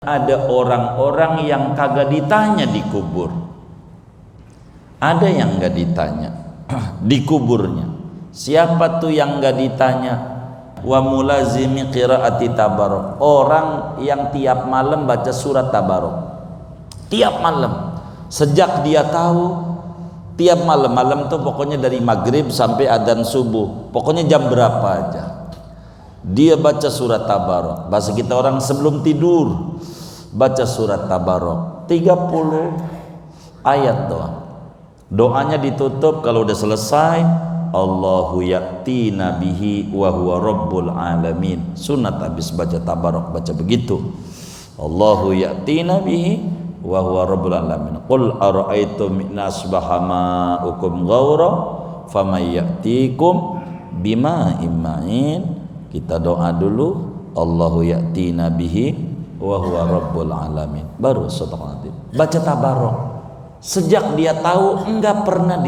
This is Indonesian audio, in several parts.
Ada orang-orang yang kagak ditanya di kubur. Ada yang gak ditanya di kuburnya. Siapa tuh yang gak ditanya? Wa mulazimi qiraati tabarok. Orang yang tiap malam baca surat tabarok. Tiap malam. Sejak dia tahu, tiap malam tuh pokoknya dari maghrib sampai adzan subuh. Pokoknya jam berapa aja dia baca surat tabarok. Bahasa kita orang sebelum tidur baca surat tabarok 30 ayat doang. Doanya ditutup kalau udah selesai, Allahu ya'ti nabihi wa huwa rabbul alamin. Sunat habis baca tabarok baca begitu. Allahu ya'ti nabihi wa huwa rabbul alamin. Qul ara'aytum in asbaha ma'ukum ghaura famay ya'tikum bima'in ma'in. Kita doa dulu, Allahu ya'ti nabihi wa huwa rabbul alamin, baru sadaqah. Baca tabarok sejak dia tahu, enggak pernah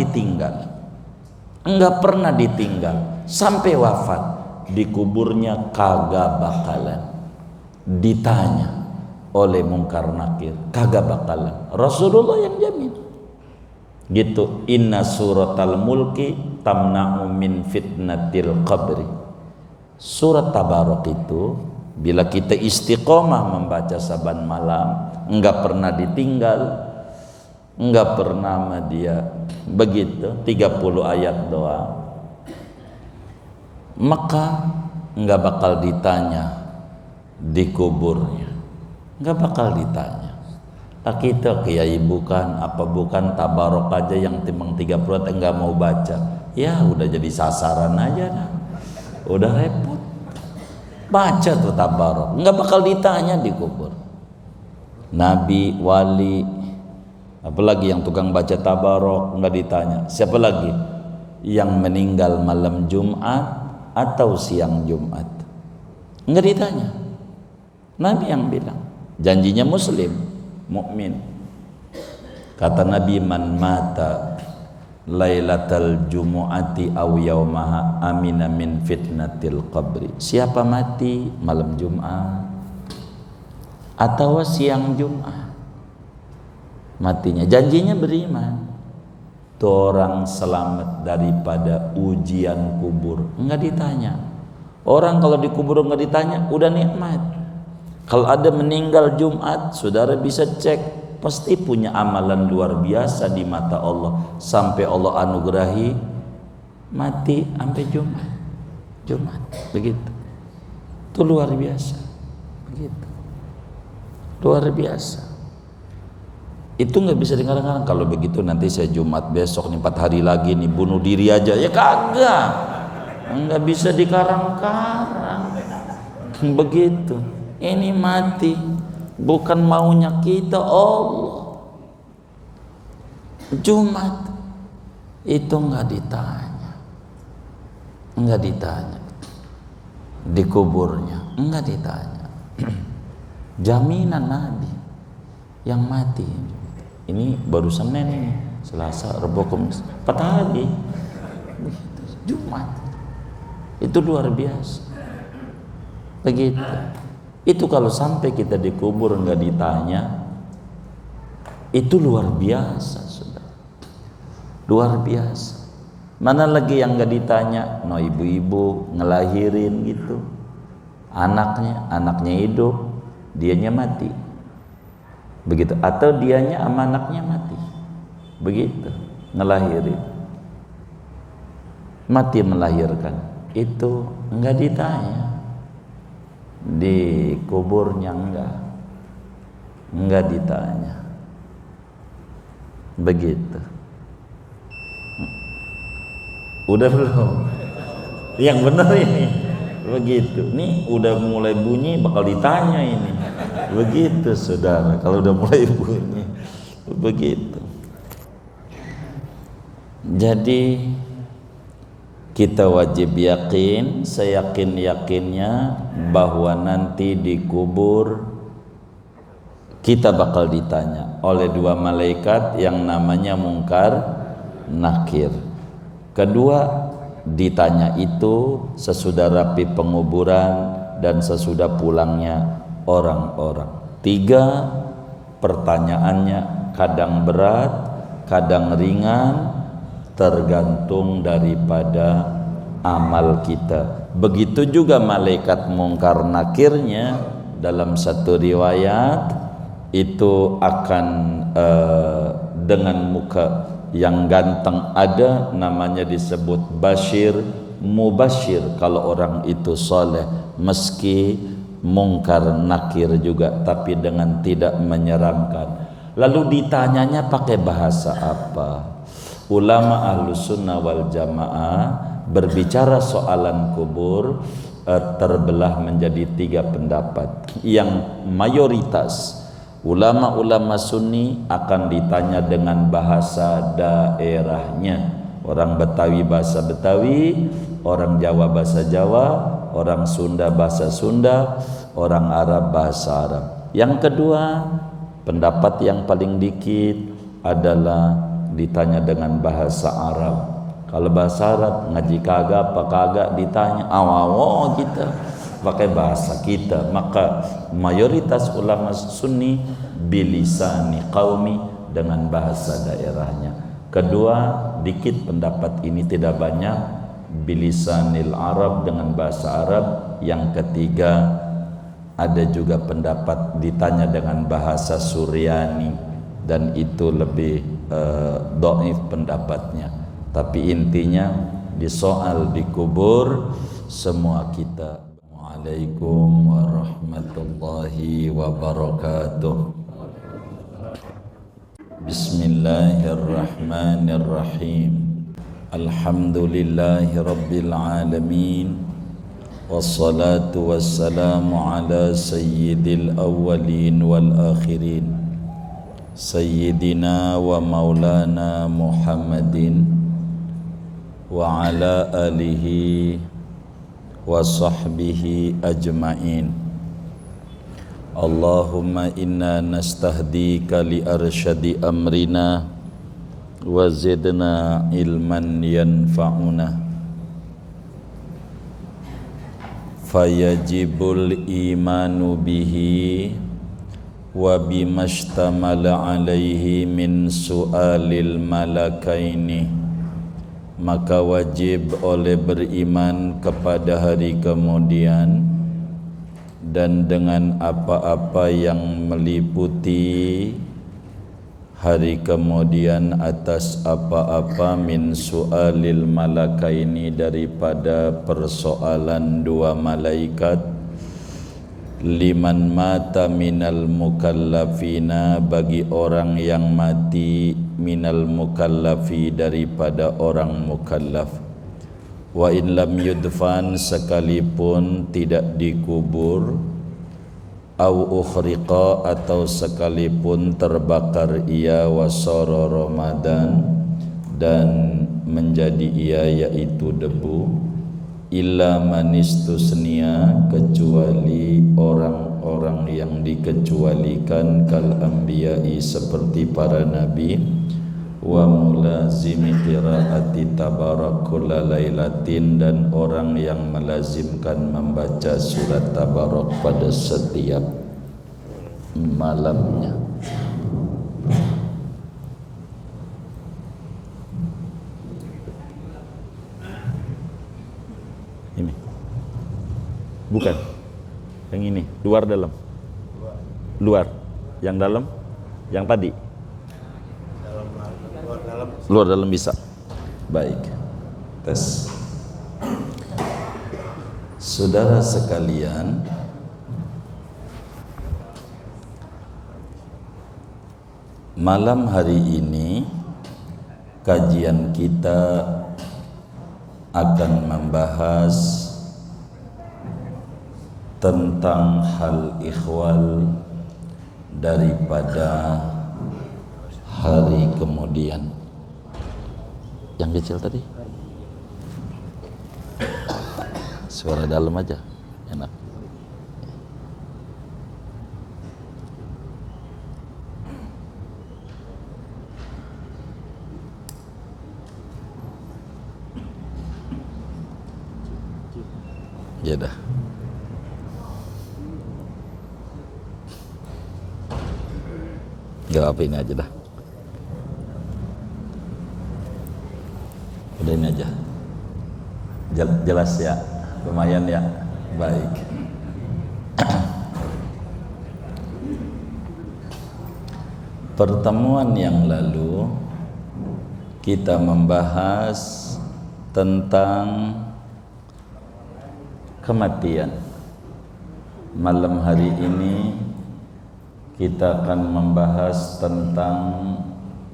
ditinggal sampai wafat. Di kuburnya kagak bakalan ditanya oleh mungkar nakir, kagak bakalan. Rasulullah yang jamin gitu. Inna suratal mulki tamna'u min fitnatil qabri. Surat tabarok itu bila kita istiqomah membaca saban malam, enggak pernah ditinggal, enggak pernah sama dia begitu, 30 ayat doang, maka enggak bakal ditanya di kuburnya, enggak bakal ditanya. Nah, kita kiai bukan, apa bukan, tabarok aja yang timbang 30 enggak mau baca, ya udah jadi sasaran aja dah. Udah repot. Baca tuh tabarok, nggak bakal ditanya di kubur. Nabi, wali, apalagi yang tukang baca tabarok nggak ditanya. Siapa lagi yang meninggal malam Jumat atau siang Jumat, nggak ditanya. Nabi yang bilang, janjinya Muslim, mukmin. Kata Nabi, man mata lailatal jumu'ati aw yaumaha amina min fitnatil qabri. Siapa mati malam Jumat atau siang Jumat, matinya janjinya beriman, tuh orang selamat daripada ujian kubur. Enggak ditanya. Orang kalau di kubur enggak ditanya udah nikmat. Kalau ada meninggal Jumat, saudara bisa cek, pasti punya amalan luar biasa di mata Allah, sampai Allah anugerahi mati sampai Jumat begitu. Itu luar biasa begitu, luar biasa. Itu nggak bisa dikarang-karang. Kalau begitu nanti saya Jumat besok nih 4 hari lagi nih bunuh diri aja, ya kagak, nggak bisa dikarang-karang begitu. Ini mati bukan maunya kita, Allah. Jumat itu enggak ditanya di kuburnya, enggak ditanya. Jaminan Nabi yang mati. Ini baru Senin ini, Selasa, Rabu, Kamis, 4 hari. Jumat itu luar biasa begitu. Itu kalau sampai kita dikubur nggak ditanya, itu luar biasa, sudah luar biasa. Mana lagi yang nggak ditanya? No, ibu-ibu ngelahirin gitu, anaknya hidup, dianya mati, begitu. Atau dianya sama anaknya mati, begitu, ngelahirin, mati melahirkan, itu nggak ditanya. Di kuburnya enggak ditanya begitu. Udah belum? Yang benar ini begitu. Nih udah mulai bunyi bakal ditanya ini begitu, saudara. Kalau udah mulai bunyi begitu. Jadi kita wajib yakin, seyakin-yakinnya bahwa nanti di kubur kita bakal ditanya oleh 2 malaikat yang namanya Mungkar Nakir. Kedua, ditanya itu sesudah rapi penguburan dan sesudah pulangnya orang-orang. Tiga, pertanyaannya kadang berat, kadang ringan, tergantung daripada amal kita. Begitu juga malaikat mungkar nakirnya, dalam satu riwayat itu akan dengan muka yang ganteng, ada namanya disebut Bashir Mubashir kalau orang itu soleh, meski mungkar nakir juga tapi dengan tidak menyeramkan. Lalu ditanyanya pakai bahasa apa? Ulama Ahlus Sunnah wal Jamaah berbicara soalan kubur terbelah menjadi tiga pendapat. Yang mayoritas ulama-ulama Sunni akan ditanya dengan bahasa daerahnya. Orang Betawi bahasa Betawi, orang Jawa bahasa Jawa, orang Sunda bahasa Sunda, orang Arab bahasa Arab. Yang kedua, pendapat yang paling dikit adalah ditanya dengan bahasa Arab. Kalau bahasa Arab ngaji kagak apa kagak ditanya, awawo kita pakai bahasa kita. Maka mayoritas ulama Sunni bilisani qaumi, dengan bahasa daerahnya. Kedua, dikit pendapat ini tidak banyak, bilisanil Arab, dengan bahasa Arab. Yang ketiga, ada juga pendapat ditanya dengan bahasa Suryani, dan itu lebih dhaif pendapatnya. Tapi intinya di soal di kubur semua kita. Waalaikumsalam warahmatullahi wabarakatuh. Bismillahirrahmanirrahim. Alhamdulillahi rabbil alamin. Wassalatu wassalamu ala sayyidil awwalin wal akhirin, sayyidina wa maulana Muhammadin wa ala alihi wa sahbihi ajma'in. Allahumma inna nastahdika li arsyadi amrina wa zidna ilman yanfa'una. Fayajibul imanu bihi wa bimastamala alaihi min su'alil malakaini. Maka wajib oleh beriman kepada hari kemudian dan dengan apa-apa yang meliputi hari kemudian atas apa-apa min su'alil malakaini, daripada persoalan dua malaikat, liman mata minal mukallafina, bagi orang yang mati, minal mukallafi, daripada orang mukallaf. Wa in lam yudfan, sekalipun tidak dikubur, au ukhriqa, atau sekalipun terbakar ia, wasara Ramadan, dan menjadi ia yaitu debu, illa manistusnia, kecuali orang-orang yang dikecualikan, kal anbiya'i, seperti para nabi, wa mulazimi qiraati tabarakul lailatin, dan orang yang melazimkan membaca surat tabarak pada setiap malamnya. Ini bukan yang ini, luar dalam, luar, yang dalam, yang tadi luar dalam bisa. Baik, tes. Saudara sekalian, malam hari ini kajian kita akan membahas tentang hal ikhwal daripada hari kemudian. Yang kecil tadi suara dalam aja enak. Ya dah. Gak apa, ini aja dah. Udah ini aja. Jelas ya, lumayan ya. Baik. Pertemuan yang lalu kita membahas tentang kematian. Malam hari ini kita akan membahas tentang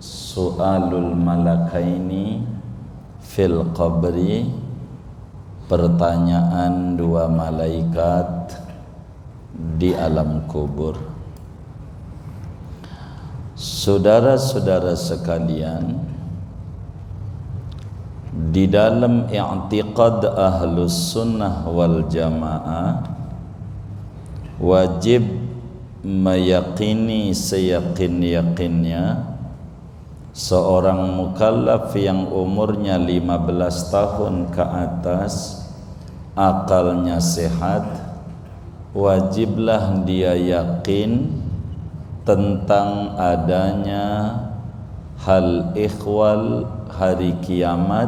su'alul malakaini fil qabri, pertanyaan dua malaikat di alam kubur. Saudara-saudara sekalian, di dalam i'tiqad ahlus sunnah wal jamaah wajib meyakini seyakin-yakinnya seorang mukallaf yang umurnya 15 tahun ke atas, akalnya sehat, wajiblah dia yakin tentang adanya hal ikhwal, hari kiamat,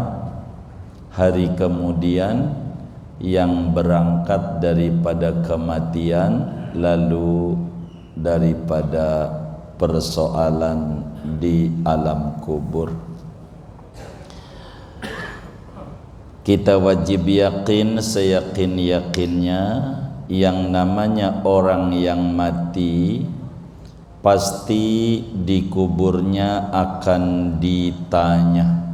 hari kemudian yang berangkat daripada kematian, lalu daripada persoalan di alam kubur. Kita wajib yakin seyakin-yakinnya yang namanya orang yang mati pasti di kuburnya akan ditanya.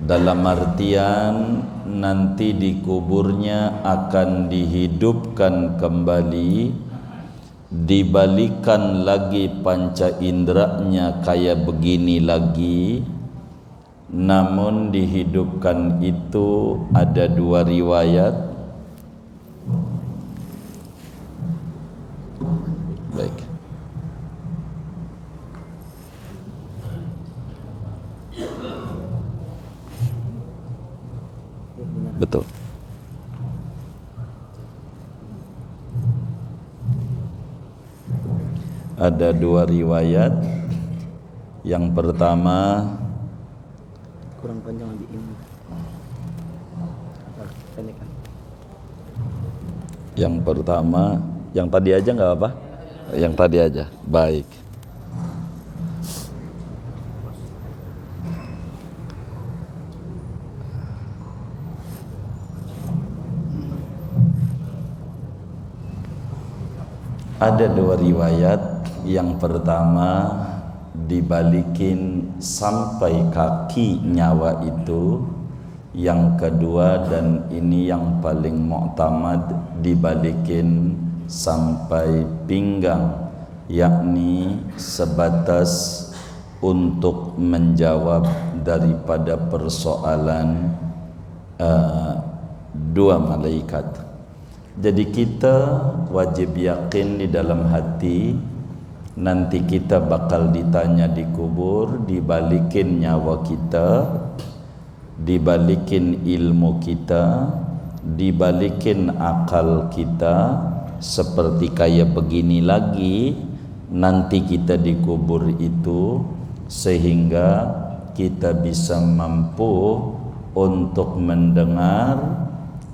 Dalam artian nanti di kuburnya akan dihidupkan kembali, dibalikan lagi panca inderanya kayak begini lagi. Namun dihidupkan itu ada dua riwayat. Baik. Betul. Ada dua riwayat. Yang pertama, kurang panjang di ini. Yang pertama, yang tadi aja nggak apa? Yang tadi aja. Baik. Ada dua riwayat. Yang pertama dibalikin sampai kaki nyawa itu. Yang kedua, dan ini yang paling mu'tamad, dibalikin sampai pinggang, yakni sebatas untuk menjawab daripada persoalan dua malaikat. Jadi kita wajib yakin di dalam hati nanti kita bakal ditanya di kubur, dibalikin nyawa kita, dibalikin ilmu kita, dibalikin akal kita, seperti kayak begini lagi nanti kita dikubur itu, sehingga kita bisa mampu untuk mendengar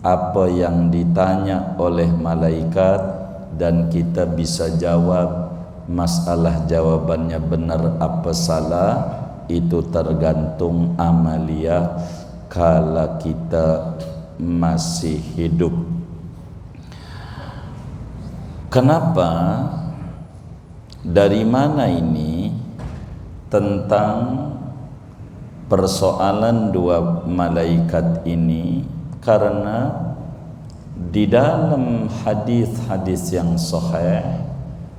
apa yang ditanya oleh malaikat dan kita bisa jawab. Masalah jawabannya benar apa salah itu tergantung amalia kala kita masih hidup. Kenapa? Dari mana ini tentang persoalan dua malaikat ini? Karena di dalam hadis-hadis yang sahih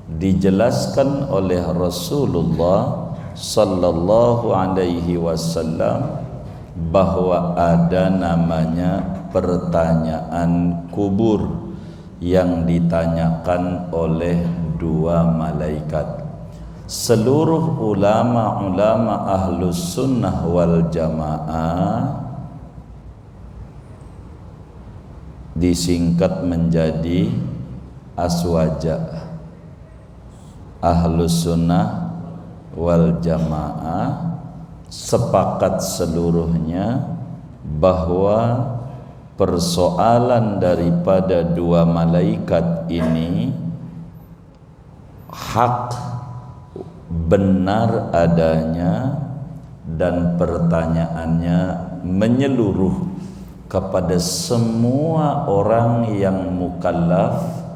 dijelaskan oleh Rasulullah sallallahu alaihi wasallam bahwa ada namanya pertanyaan kubur yang ditanyakan oleh dua malaikat. Seluruh ulama-ulama ahlus sunnah wal jamaah disingkat menjadi aswaja. Ahlus Sunnah wal Jamaah sepakat seluruhnya bahwa persoalan daripada dua malaikat ini hak benar adanya dan pertanyaannya menyeluruh kepada semua orang yang mukallaf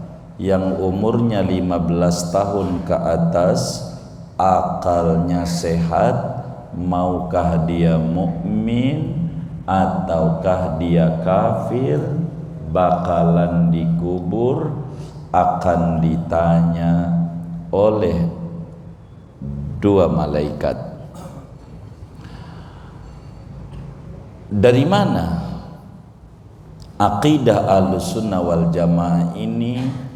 yang umurnya 15 tahun ke atas, akalnya sehat, maukah dia mukmin ataukah dia kafir, bakalan dikubur, akan ditanya oleh dua malaikat. Dari mana aqidah Ahlussunnah wal Jamaah ini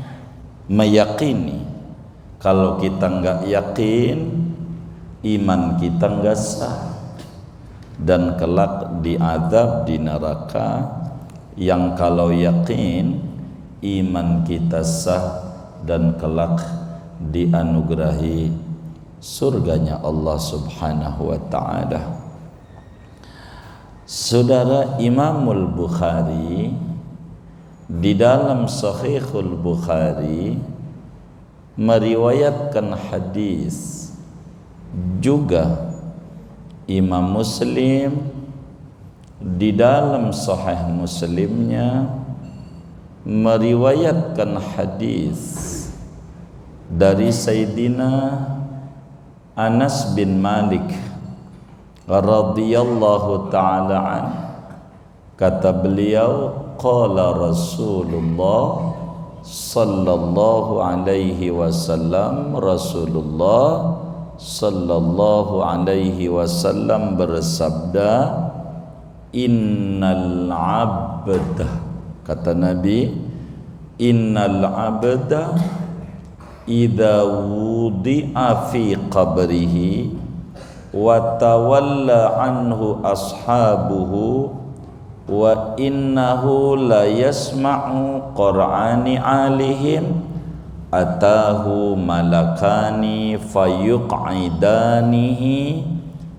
meyakini kalau kita enggak yakin iman kita enggak sah dan kelak diazab di neraka, yang kalau yakin iman kita sah dan kelak dianugerahi surganya Allah Subhanahu wa ta'ala. Saudara, Imamul Bukhari di dalam Sahihul Bukhari meriwayatkan hadis, juga Imam Muslim di dalam Sahih Muslimnya meriwayatkan hadis dari Sayyidina Anas bin Malik radhiyallahu ta'ala an. Kata beliau, qala Rasulullah sallallahu alaihi wasallam, Rasulullah sallallahu alaihi wasallam bersabda, innal abda, kata Nabi, innal abda idza wudi'a fi qabrihi wa tawalla anhu ashabuhu wa innahu la yasma'u qur'ani alihim atahu malakani fayuq'idanihi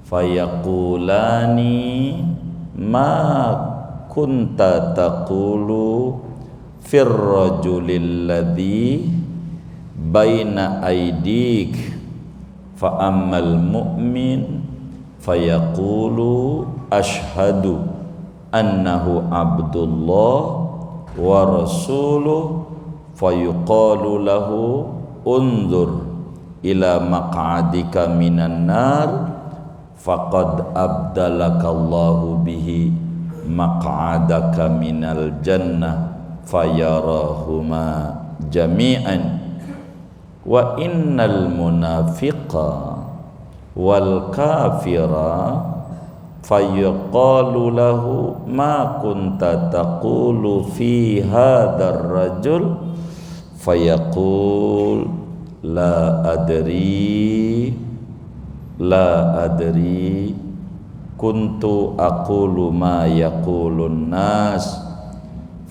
fayaqulani ma kunta taqulu fir rajulil ladzi baina aidik fa ammal mu'min fayaqulu ashhadu annahu abdullah wa rasuluh fayuqalu lahu unzur ila maq'adika minan nar faqad abdalakallahu bihi maq'adaka minal jannah fayarahuma jami'an wa innal munafiqa wal kafira fayuqalu lahu ma kunta taqulu fi hadzal rajul fayaqul la adri kuntu aqulu ma yaqulun nas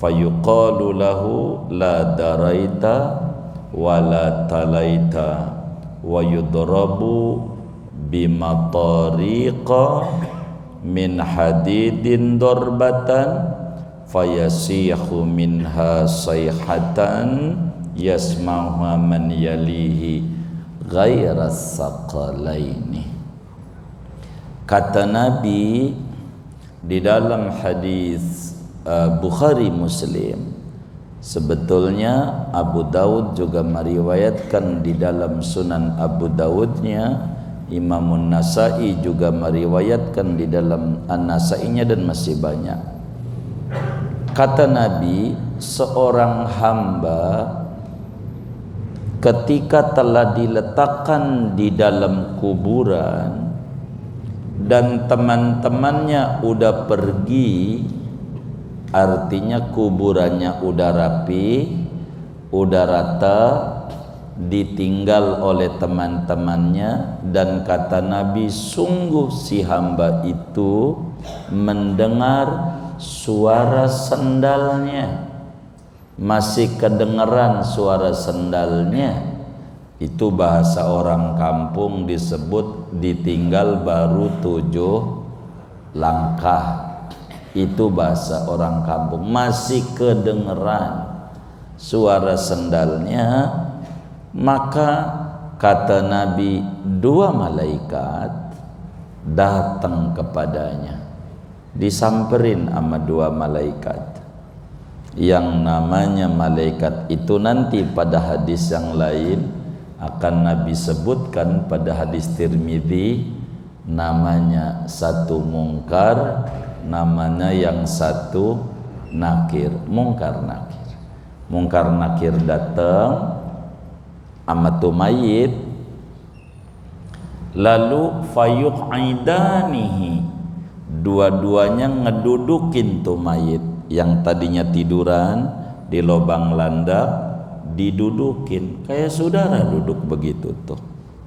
fayuqalu lahu la daraita wa la talaita wa yudrabu bimatariqa min hadidin darbatan fayasihu minha sayhatan yasma'uha man yalihi ghairas saqalaini. Kata Nabi di dalam hadis Bukhari Muslim, sebetulnya Abu Daud juga meriwayatkan di dalam Sunan Abu Daudnya, Imamun Nasa'i juga meriwayatkan di dalam An-Nasa'inya, dan masih banyak. Kata Nabi, seorang hamba ketika telah diletakkan di dalam kuburan dan teman-temannya udah pergi, artinya kuburannya udah rapi, udah rata, ditinggal oleh teman-temannya, dan kata Nabi, sungguh si hamba itu mendengar suara sendalnya, masih kedengeran suara sendalnya Itu bahasa orang kampung disebut ditinggal baru 7 langkah. Itu bahasa orang kampung, masih kedengeran suara sendalnya. Maka kata Nabi, 2 malaikat datang kepadanya. Disamperin sama 2 malaikat. Yang namanya malaikat itu nanti pada hadis yang lain akan Nabi sebutkan pada hadis Tirmidzi, namanya satu mungkar, namanya yang satu nakir. Mungkar nakir datang sama tu mayit, lalu fayuqidanihi, dua-duanya ngedudukin tu mayit yang tadinya tiduran di lubang landak, didudukin kayak saudara duduk begitu tuh,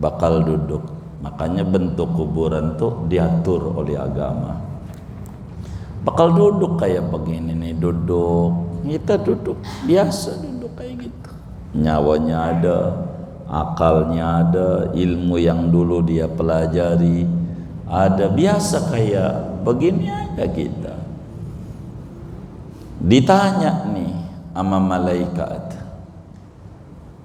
bakal duduk. Makanya bentuk kuburan tuh diatur oleh agama, bakal duduk kayak begini nih, duduk. Kita duduk biasa, duduk kayak gitu. Nyawanya ada, akalnya ada, ilmu yang dulu dia pelajari ada, biasa kayak begini aja kita. Ditanya nih sama malaikat,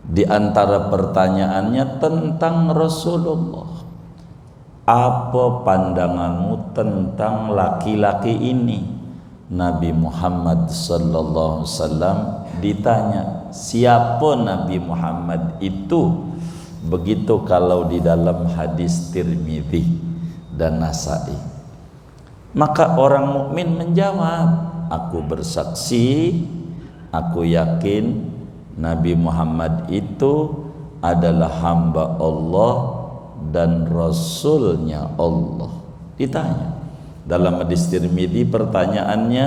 di antara pertanyaannya tentang Rasulullah, apa pandanganmu tentang laki-laki ini? Nabi Muhammad sallallahu alaihi wasallam ditanya, siapa Nabi Muhammad itu? Begitu kalau di dalam hadis Tirmidzi dan Nasai. Maka orang mukmin menjawab, aku bersaksi, aku yakin Nabi Muhammad itu adalah hamba Allah dan Rasulnya Allah. Ditanya dalam hadis Tirmidzi, pertanyaannya,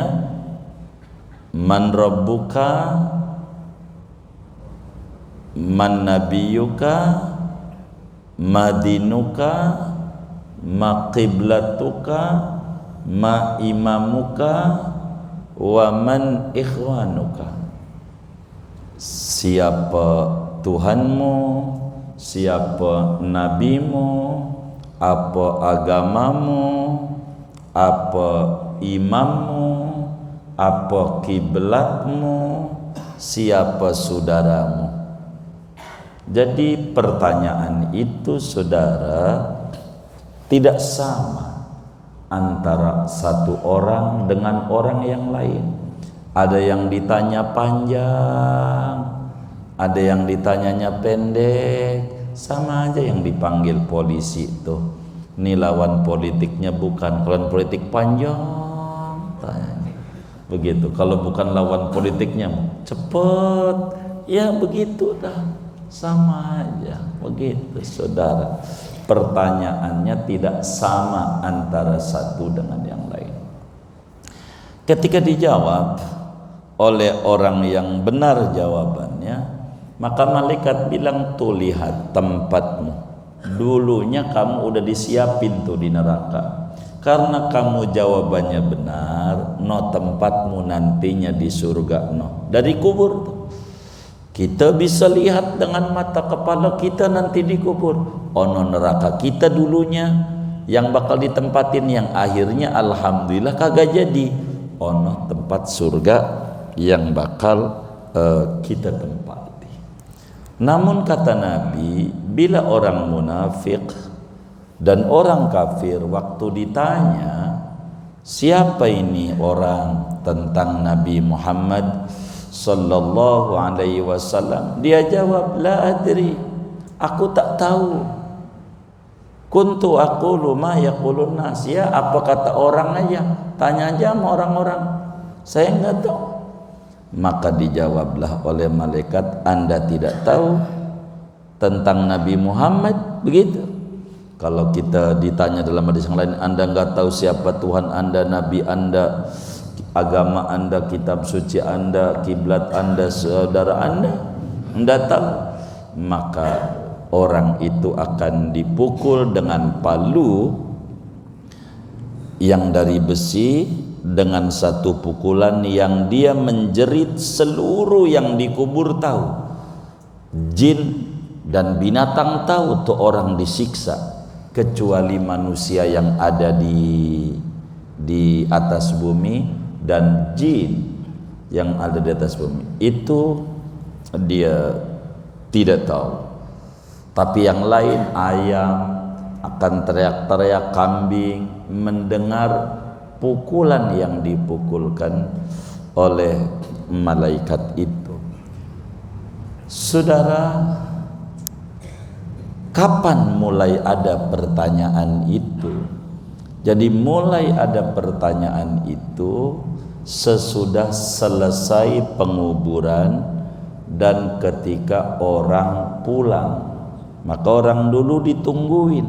man rabbuka, man nabiyuka, ma dinuka, ma qiblatuka, ma imamuka, wa man ikhwanuka. Siapa Tuhanmu, siapa nabimu, apa agamamu, apa imammu, apa kiblatmu, siapa saudaramu. Jadi pertanyaan itu, saudara, tidak sama antara satu orang dengan orang yang lain. Ada yang ditanya panjang, ada yang ditanyanya pendek. Sama aja yang dipanggil polisi itu, ini lawan politiknya bukan, kalau politik panjang tanya. Begitu, kalau bukan lawan politiknya cepet, ya begitu dah, sama aja begitu, saudara. Pertanyaannya tidak sama antara satu dengan yang lain. Ketika dijawab oleh orang yang benar jawabannya, maka malaikat bilang, tuh lihat tempatmu, dulunya kamu udah disiapin tuh di neraka. Karena kamu jawabannya benar, no tempatmu nantinya di surga, no. Dari kubur tuh kita bisa lihat dengan mata kepala kita nanti di kubur. Ono neraka kita dulunya yang bakal ditempatin, yang akhirnya alhamdulillah kagak jadi. Ono tempat surga yang bakal kita tempati. Namun kata Nabi, bila orang munafik dan orang kafir waktu ditanya siapa ini orang tentang Nabi Muhammad sallallahu alaihi wasallam, dia jawab, la adri, aku tak tahu. Kuntu aqulu ma yaqulun nas, ya apa kata orang aja, tanya aja sama orang-orang, saya enggak tahu. Maka dijawablah oleh malaikat, Anda tidak tahu tentang Nabi Muhammad, begitu. Kalau kita ditanya dalam hadis yang lain, Anda enggak tahu siapa Tuhan Anda, Nabi Anda, agama Anda, kitab suci Anda, kiblat Anda, saudara Anda, Anda tahu, maka orang itu akan dipukul dengan palu yang dari besi, dengan satu pukulan yang dia menjerit seluruh yang dikubur tahu. Jin Dan binatang tahu tuh orang disiksa, kecuali manusia yang ada di atas bumi dan jin yang ada di atas bumi. Itu dia tidak tahu. Tapi yang lain, ayam akan teriak-teriak, kambing mendengar pukulan yang dipukulkan oleh malaikat itu. Saudara, kapan mulai ada pertanyaan itu? Jadi mulai ada pertanyaan itu sesudah selesai penguburan dan ketika orang pulang. Maka orang dulu ditungguin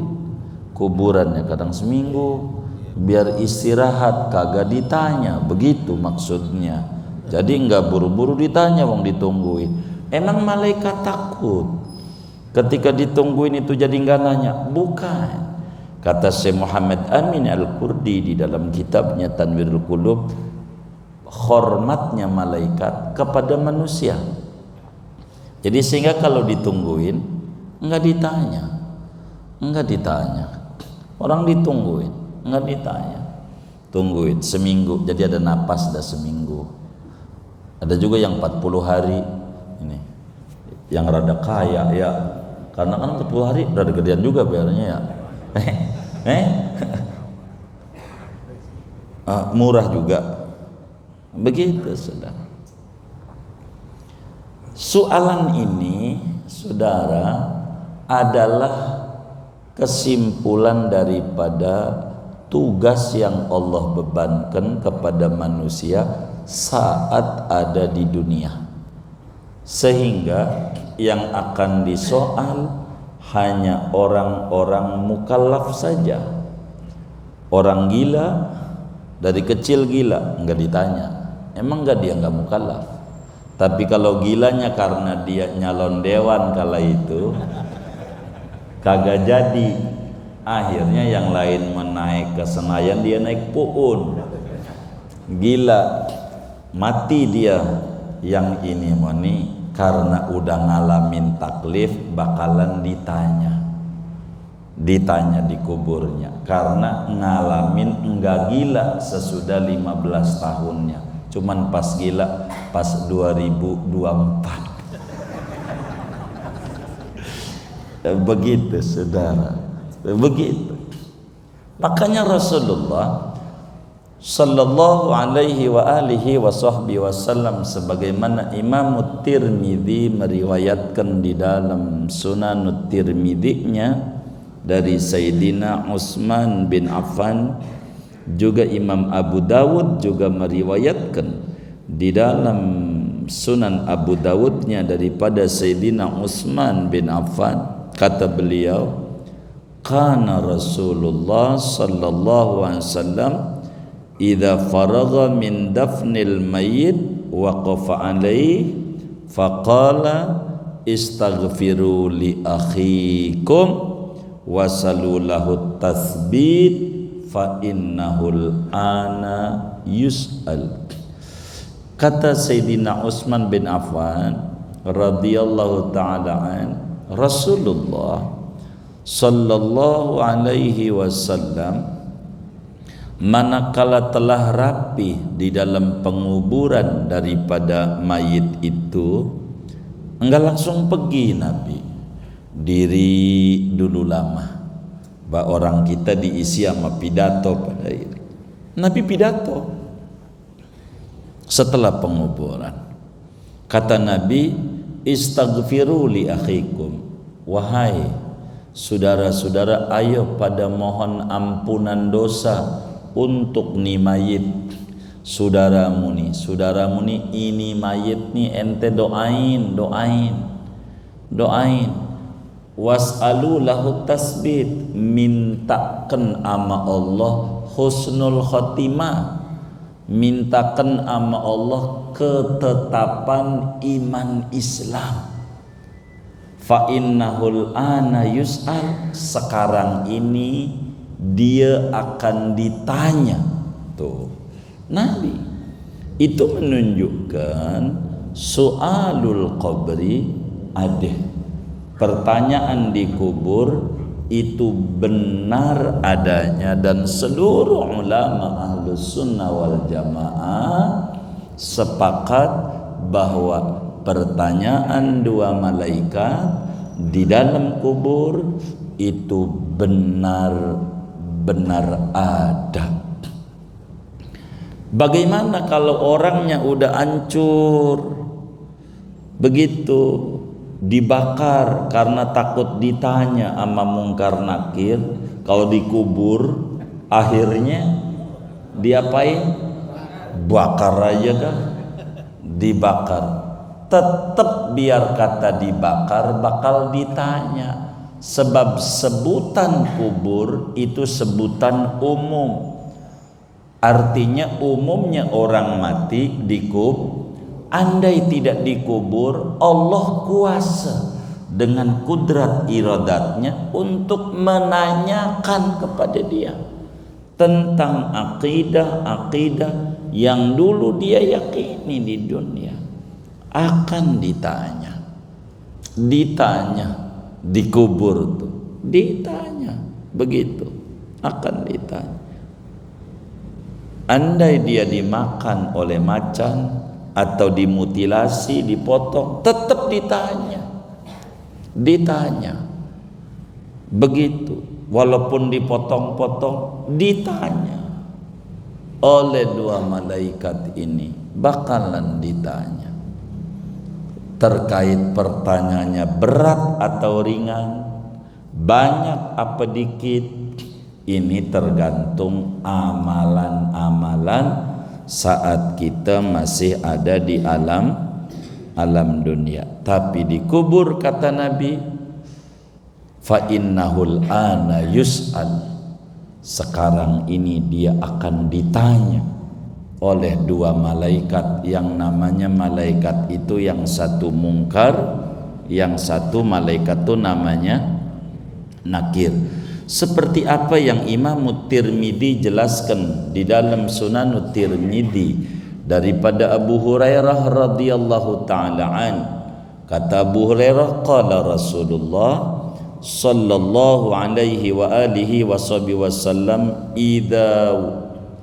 kuburannya kadang seminggu biar istirahat, kagak ditanya, begitu maksudnya. Jadi enggak buru-buru ditanya, wong ditungguin. Emang malaikat takut ketika ditungguin itu jadi enggak nanya? Bukan. Kata Syekh Muhammad Amin Al-Qurdi di dalam kitabnya Tanwirul Qulub, hormatnya malaikat kepada manusia. Jadi sehingga kalau ditungguin enggak ditanya. Orang ditungguin, enggak ditanya. Tungguin seminggu, jadi ada napas dah seminggu. Ada juga yang 40 hari. Ini yang rada kaya ya, karena kan 40 hari rada gedean juga bayarnya ya. Murah juga. Begitu, saudara. Soalan ini, saudara, adalah kesimpulan daripada tugas yang Allah bebankan kepada manusia saat ada di dunia, sehingga yang akan disoal hanya orang-orang mukallaf saja. Orang gila dari kecil gila enggak ditanya, emang enggak dia enggak mukallaf. Tapi kalau gilanya karena dia nyalon dewan kala itu kagak jadi, akhirnya yang lain menaik ke Senayan, dia naik Puun. Gila, mati dia. Yang ini moni karena udah ngalamin taklif bakalan ditanya di kuburnya, karena ngalamin enggak gila sesudah 15 tahunnya, cuman pas gila pas 2024. Begitu, saudara, begitu. Makanya Rasulullah sallallahu alaihi wa alihi wa sahbihi wasallam, sebagaimana Imam Tirmidzi meriwayatkan di dalam Sunan Tirmidzi-nya dari Sayyidina Utsman bin Affan, juga Imam Abu Dawud juga meriwayatkan di dalam Sunan Abu Dawud-nya daripada Sayyidina Utsman bin Affan. Kata beliau, kana Rasulullah sallallahu alaihi wasallam idza faragha min dafnil mayyit waqafa alaihi faqala istaghfiru li akhikum wasalu lahu tathbit fa innahul ana yus'al. Kata Sayyidina Utsman bin Affan radhiyallahu ta'ala an, Rasulullah sallallahu alaihi wasallam manakala telah rapi di dalam penguburan daripada mayit itu, enggak langsung pergi Nabi, diri dulu lama. Orang kita diisi sama pidato pada ini. Nabi pidato setelah penguburan. Kata Nabi, istaghfiru li akhikum, wahai saudara-saudara, ayo pada mohon ampunan dosa untuk ni mayit saudaramu nih, ini mayit nih, ente doain, was'alu lahu tasbit, mintakan ama Allah husnul khotimah, mintakan ama Allah ketetapan iman Islam. Fa innahul ana yus'al, sekarang ini dia akan ditanya. Tuh, Nabi itu menunjukkan soalul qabri ada. pertanyaan di kubur itu benar adanya, dan seluruh ulama Ahlus Sunnah wal Jamaah sepakat bahwa pertanyaan dua malaikat di dalam kubur itu benar-benar ada. Bagaimana kalau orangnya udah hancur begitu, dibakar karena takut ditanya sama mungkar nakir? Kalau dikubur akhirnya diapain? Bakar aja kan, dibakar. Tetap biar kata dibakar bakal ditanya, sebab sebutan kubur itu sebutan umum. Artinya umumnya orang mati dikubur. Andai tidak dikubur, Allah kuasa dengan kudrat iradatnya untuk menanyakan kepada dia tentang akidah yang dulu dia yakini di dunia. Akan ditanya dikubur tuh, ditanya begitu, akan ditanya. Andai dia dimakan oleh macan atau dimutilasi, dipotong, tetap ditanya begitu, walaupun dipotong-potong ditanya oleh dua malaikat ini, bakalan ditanya terkait pertanyaannya berat atau ringan, banyak apa dikit. Ini tergantung amalan-amalan saat kita masih ada di alam dunia. Tapi dikubur, kata Nabi, fa innahul ana yus'al, sekarang ini dia akan ditanya oleh dua malaikat, yang namanya malaikat itu yang satu mungkar, yang satu malaikat itu namanya nakir. Seperti apa yang Imam Tirmidzi jelaskan di dalam Sunan Tirmidzi daripada Abu Hurairah radhiyallahu taala an. Kata Abu Hurairah, qala Rasulullah sallallahu alaihi wa alihi wasallam, idza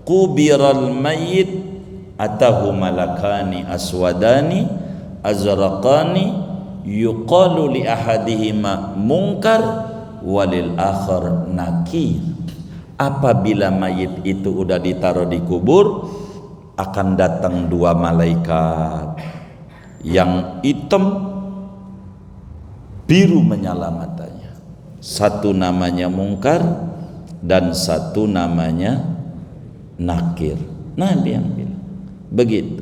qubiral mayyit atahu malakani aswadani azraqani yuqalu li ahadihima munkar walil akhar nakir. Apabila mayit itu udah ditaruh di kubur, akan datang dua malaikat yang hitam biru menyala matanya. Satu namanya mungkar dan satu namanya nakir. Nabi yang bilang begitu.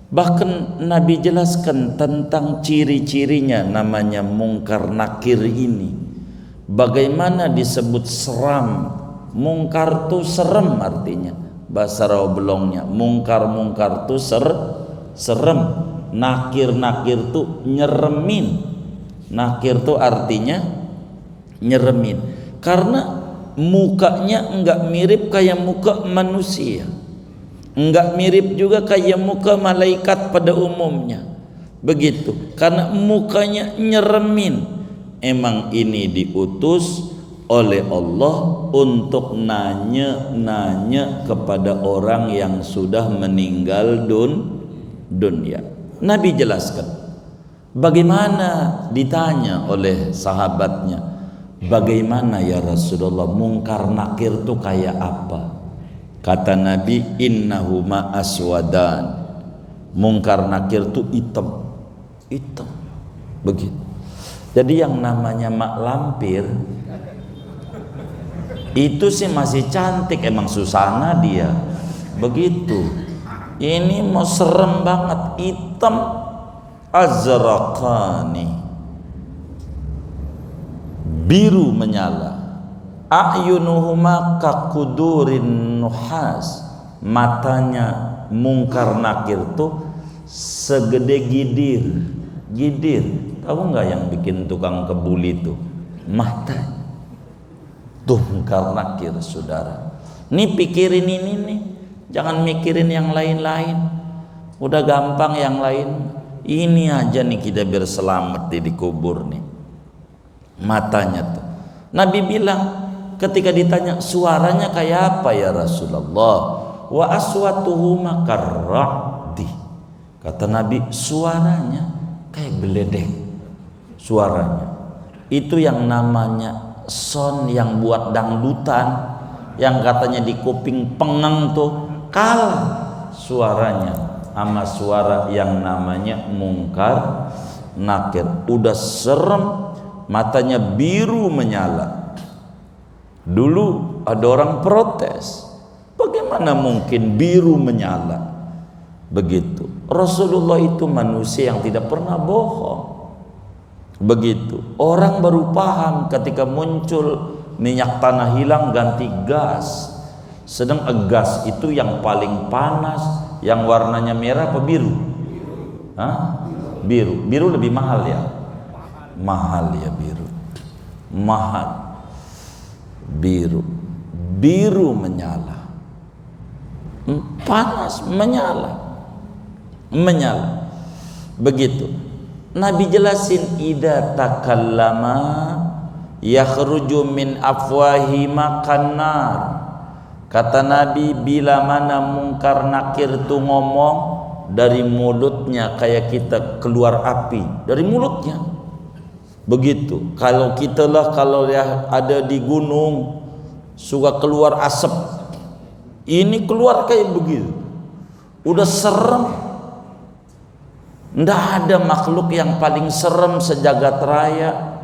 Bahkan Nabi jelaskan tentang ciri-cirinya namanya mungkar nakir ini. Bagaimana disebut seram? Mungkar tu serem artinya, bahasa rawa belongnya. Mungkar tu serem. Nakir tu nyeremin. Nakir tu artinya nyeremin, karena mukanya enggak mirip kayak muka manusia, enggak mirip juga kayak muka malaikat pada umumnya. Begitu, karena mukanya nyeremin. Emang ini diutus oleh Allah untuk nanya kepada orang yang sudah meninggal dunia. Nabi jelaskan bagaimana, ditanya oleh sahabatnya, bagaimana ya Rasulullah mungkar nakir itu kayak apa? Kata Nabi, innahuma aswadan, mungkar nakir itu hitam begitu. Jadi yang namanya mak lampir itu sih masih cantik, emang Susana dia begitu. Ini mau serem banget, hitam azraqani, biru menyala. A'yunuhuma kakudurin nuhas, matanya mungkar nakir tuh segede gidir. Tahu nggak yang bikin tukang kebuli tuh? Mata tuh mungkar nakir, saudara. Nih pikirin ini nih, jangan mikirin yang lain-lain. Udah gampang yang lain. Ini aja nih kita biar selamat di kubur nih. matanya tuh. Nabi bilang ketika ditanya suaranya kayak apa ya Rasulullah, wa aswatuhuma karra'di. Kata Nabi suaranya kayak geledek. Suaranya itu yang namanya son yang buat dangdutan, yang katanya di kuping pengeng tuh, kalah suaranya sama suara yang namanya mungkar nakir. Udah serem, matanya biru menyala. Dulu ada orang protes, bagaimana mungkin biru menyala begitu? Rasulullah itu manusia yang tidak pernah bohong. Begitu orang baru paham ketika muncul minyak tanah hilang ganti gas. Sedang gas itu yang paling panas, yang warnanya merah apa biru? Hah? Biru. Biru lebih mahal ya? Mahal ya biru. Mahal. Biru. Biru menyala. Panas menyala. Menyala. Begitu. Nabi jelasin idza takallama yakhruju min afwahima kannar. Kata Nabi bila mana mungkar nakir tu ngomong, dari mulutnya kayak kita keluar api dari mulutnya. Begitu. Kalau kita lah kalau ya ada di gunung suka keluar asap, ini keluar kayak begitu. Udah serem. Nggak ada makhluk yang paling serem sejagat raya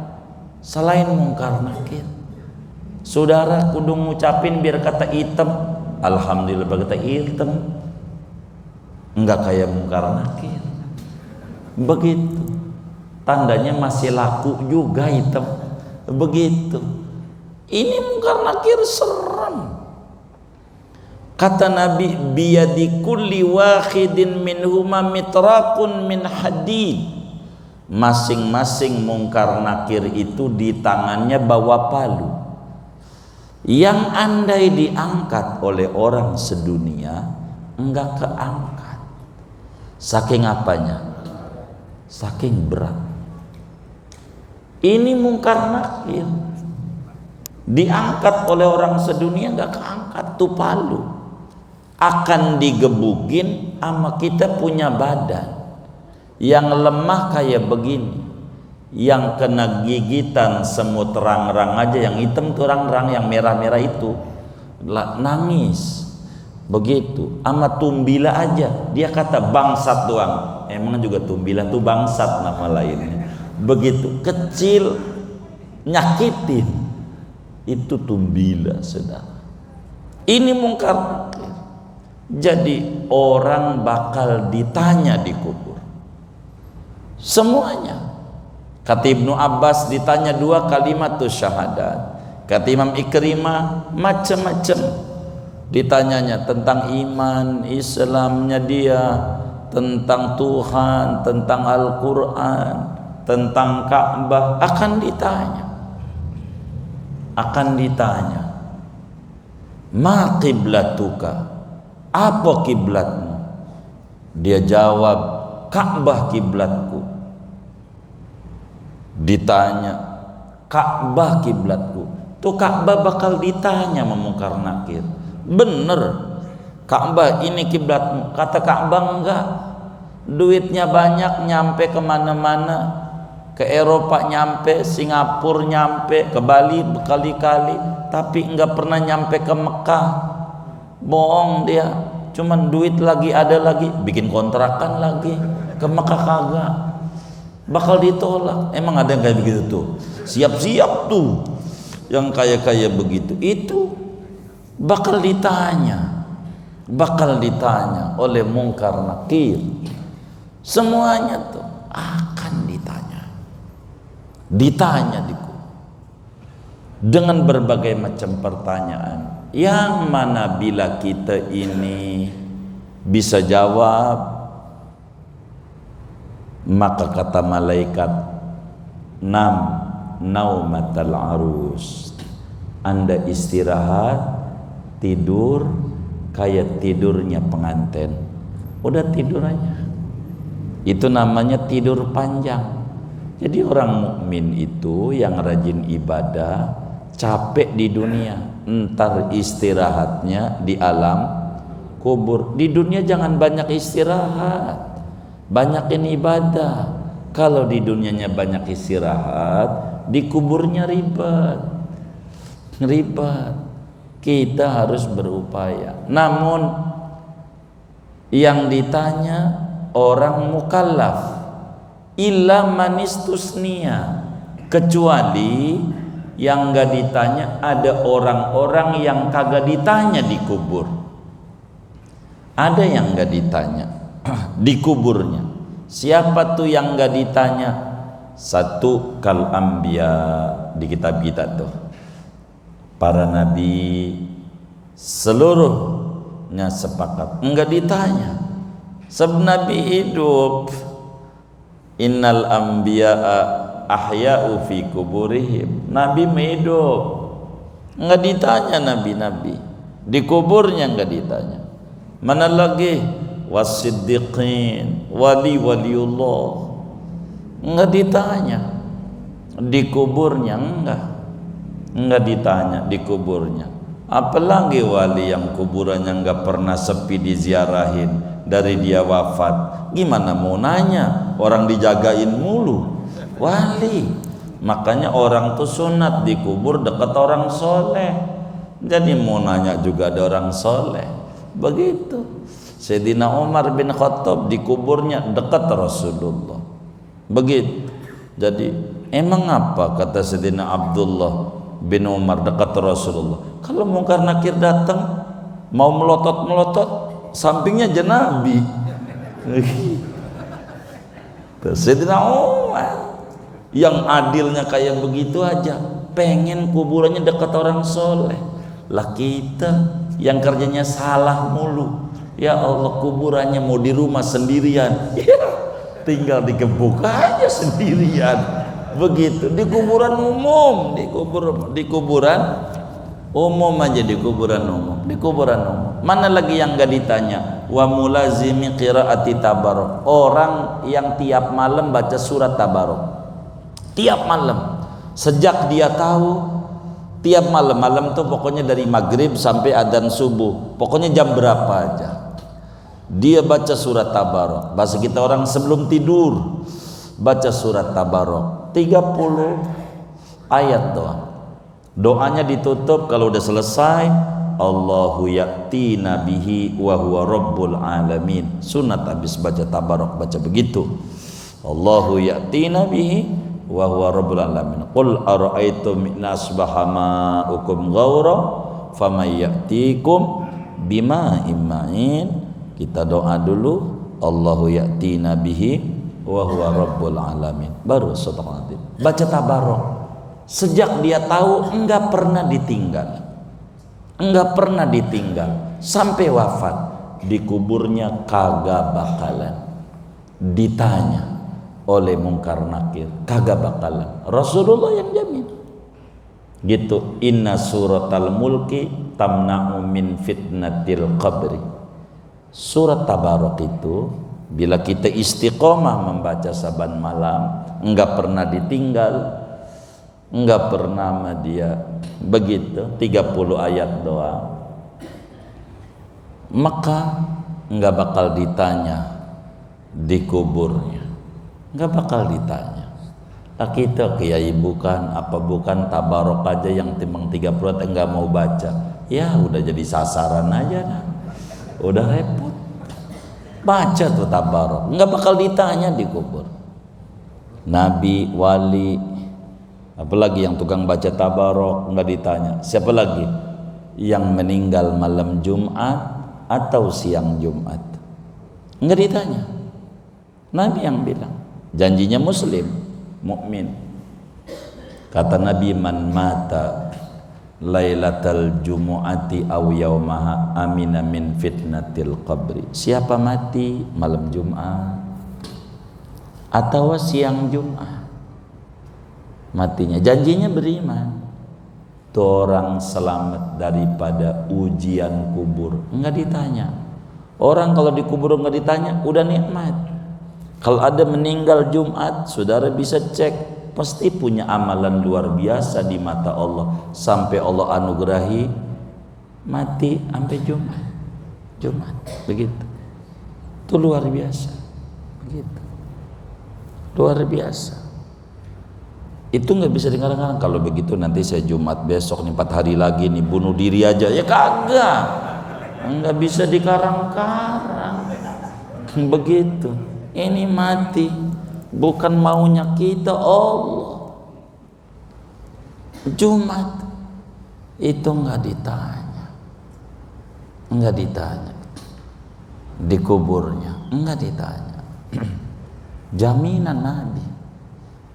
selain mungkar nakir. Saudara kudu ngucapin biar kata hitam, alhamdulillah kata hitam. Enggak kayak mungkar nakir. Begitu. Tandanya masih laku juga hitam. Begitu. Ini mungkar nakir serem. Kata Nabi biyadi kulli wahidin minhuma mitraqun min hadid. Masing-masing mungkar nakir itu di tangannya bawa palu. Yang andai diangkat oleh orang sedunia enggak keangkat. Saking apanya? Saking berat. Ini mungkar nakir diangkat oleh orang sedunia enggak keangkat tuh palu. Akan digebukin sama kita punya badan yang lemah kayak begini, yang kena gigitan semut rang-rang aja, yang hitam tuh rang-rang, yang merah-merah itu nangis. Begitu sama tumbila aja dia kata bangsat doang, emang juga tumbila tuh bangsat nama lainnya. Begitu kecil nyakitin, itu tumbila saudara. Ini mungkar nakir. Jadi orang bakal ditanya di kubur semuanya. Kata Ibnu Abbas ditanya 2 kalimat tuh syahadat. Kata Imam Ikrimah macam-macam ditanyanya tentang iman Islamnya dia, tentang Tuhan, tentang Al-Quran, tentang Ka'bah. Akan ditanya ma qiblatuka, apa kiblatmu? Dia jawab Ka'bah kiblatku. Ditanya Ka'bah kiblatku, tuh Ka'bah bakal ditanya memungkar nakir. Bener Ka'bah ini kiblatmu? Kata Ka'bah enggak, duitnya banyak nyampe kemana-mana, ke Eropa nyampe, Singapura nyampe, ke Bali berkali-kali, tapi enggak pernah nyampe ke Mekah. Bohong dia, cuman duit lagi ada lagi, bikin kontrakan lagi, ke Mekah kagak, bakal ditolak. Emang ada yang kayak begitu tuh? Siap-siap tuh yang kaya-kaya begitu, itu bakal ditanya oleh mungkar nakir. Semuanya tuh akan ditanya dengan berbagai macam pertanyaan. Yang mana bila kita ini bisa jawab, maka kata malaikat naumatal arus, Anda istirahat tidur kayak tidurnya pengantin. Udah tidur aja, itu namanya tidur panjang. Jadi orang mukmin itu yang rajin ibadah, capek di dunia, entar istirahatnya di alam kubur. Di dunia jangan banyak istirahat, banyakin ibadah. Kalau di dunianya banyak istirahat, di kuburnya ribet. Kita harus berupaya. Namun yang ditanya orang mukallaf, illa manistusnia, kecuali yang gak ditanya ada orang-orang yang kagak ditanya di kubur. Ada yang gak ditanya di kuburnya. Siapa tuh yang gak ditanya? Satu, kal anbiya, di kitab kita tuh para nabi seluruhnya sepakat enggak ditanya. Sebab nabi hidup, innal anbiya'a ahya'u fi kuburihim, nabi hidup, enggak ditanya nabi-nabi di kuburnya, enggak ditanya. Mana lagi wasiddiqin, waliullah, enggak ditanya di kuburnya, enggak ditanya di kuburnya. Apalagi wali yang kuburannya enggak pernah sepi diziarahin dari dia wafat, gimana mau nanya? Orang dijagain mulu wali. Makanya orang tuh sunat di kubur dekat orang soleh. Jadi mau nanya juga ada orang soleh. Begitu Sayyidina Umar bin Khattab di kuburnya dekat Rasulullah. Begitu. Jadi emang apa kata Sayyidina Abdullah bin Umar dekat Rasulullah? Kalau mungkar nakir datang mau melotot sampingnya jenabi. Sayyidina Umar yang adilnya kayak begitu aja, pengen kuburannya dekat orang soleh. Lah kita yang kerjanya salah mulu, ya Allah, kuburannya mau di rumah sendirian, ya, tinggal digebuk aja sendirian. Begitu di kuburan umum, di kuburan umum aja, di kuburan umum. Mana lagi yang gak ditanya? Wa mulazimi qiraati tabarok, orang yang tiap malam baca surat tabarok, tiap malam, sejak dia tahu tiap malam tuh pokoknya dari maghrib sampai adzan subuh, pokoknya jam berapa aja dia baca surat tabarok. Bahasa kita orang sebelum tidur baca surat tabarok 30 ayat doang. Doanya ditutup kalau udah selesai, Allahu ya'ti nabihi wa huwa rabbul alamin. Sunat habis baca tabarok baca begitu, Allahu ya'ti nabihi wa huwa rabbul alamin. Qul ara'aitum in asbaha ma'ukum ghaura famay ya'tikum bima'in ma'in. Kita doa dulu, Allahu ya'ti nabihi wa huwa rabbul alamin, baru sedekah. Baca tabarok sejak dia tahu, enggak pernah ditinggal sampai wafat. Di kuburnya kagak bakalan ditanya oleh mungkar nakir, kagak bakalan. Rasulullah yang jamin gitu. Inna suratal mulki tamna'u min fitnatil qabri. Surat tabarok itu bila kita istiqomah membaca saban malam, enggak pernah ditinggal, enggak pernah sama dia. Begitu 30 ayat doang, maka enggak bakal ditanya di kuburnya, enggak bakal ditanya. Lah kita kiai bukan apa bukan, tabarok aja yang timbang 30 enggak mau baca, ya udah jadi sasaran aja dah. Udah repot. Baca tuh tabarok, enggak bakal ditanya di kubur. Nabi, wali, apalagi yang tukang baca tabarok enggak ditanya. Siapa lagi? Yang meninggal malam Jumat atau siang Jumat, enggak ditanya. Nabi yang bilang, janjinya muslim, mukmin. Kata Nabi, man mata lailatal jumu'ati aw yaumaha amina min fitnatil qabri. Siapa mati malam Jumat atau siang Jumat, matinya janjinya beriman, tuh orang selamat daripada ujian kubur. Enggak ditanya. Orang kalau dikubur enggak ditanya, udah nikmat. Kalau ada meninggal Jumat, saudara bisa cek, pasti punya amalan luar biasa di mata Allah, sampai Allah anugerahi mati sampai Jumat begitu. Itu luar biasa begitu, luar biasa. Itu nggak bisa dikarang-karang. Kalau begitu nanti saya Jumat besok nih 4 hari lagi nih bunuh diri aja, ya kagak, nggak bisa dikarang-karang begitu. Ini mati bukan maunya kita, Allah. Jumat itu nggak ditanya di kuburnya, nggak ditanya. Jaminan Nabi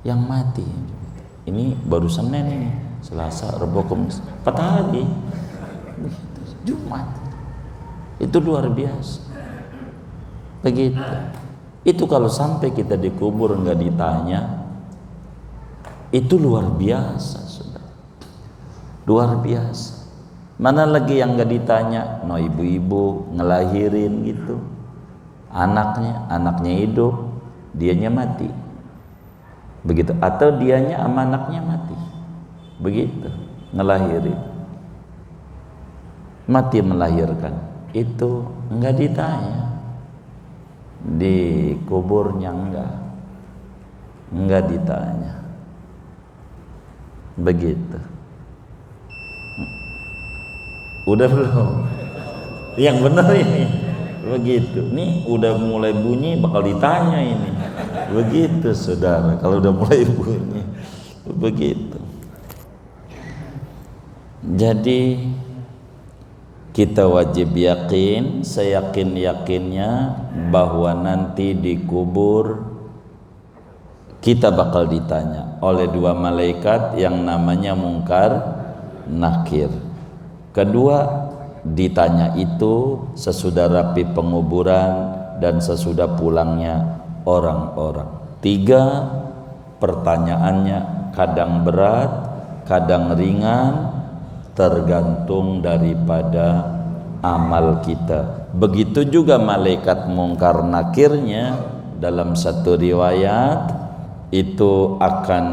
yang mati. Ini baru Senin ini, Selasa, Rabu, Kamis, 4 hari. Jumat itu luar biasa begitu. Itu kalau sampai kita dikubur nggak ditanya, itu luar biasa, saudara. Luar biasa. Mana lagi yang nggak ditanya? No, ibu-ibu ngelahirin gitu, anaknya hidup, dianya mati, begitu. Atau dianya sama anaknya mati, begitu. Ngelahirin, mati melahirkan, itu nggak ditanya. Di kuburnya enggak ditanya begitu. Udah belum? Yang benar ini begitu. Nih udah mulai bunyi bakal ditanya ini begitu, saudara. Kalau udah mulai bunyi begitu. Jadi kita wajib yakin, seyakin-yakinnya bahwa nanti dikubur kita bakal ditanya oleh 2 malaikat yang namanya Munkar Nakir. Kedua, ditanya itu sesudah rapi penguburan dan sesudah pulangnya orang-orang. 3, pertanyaannya kadang berat, kadang ringan, tergantung daripada amal kita. Begitu juga malaikat Munkar Nakirnya, dalam satu riwayat itu akan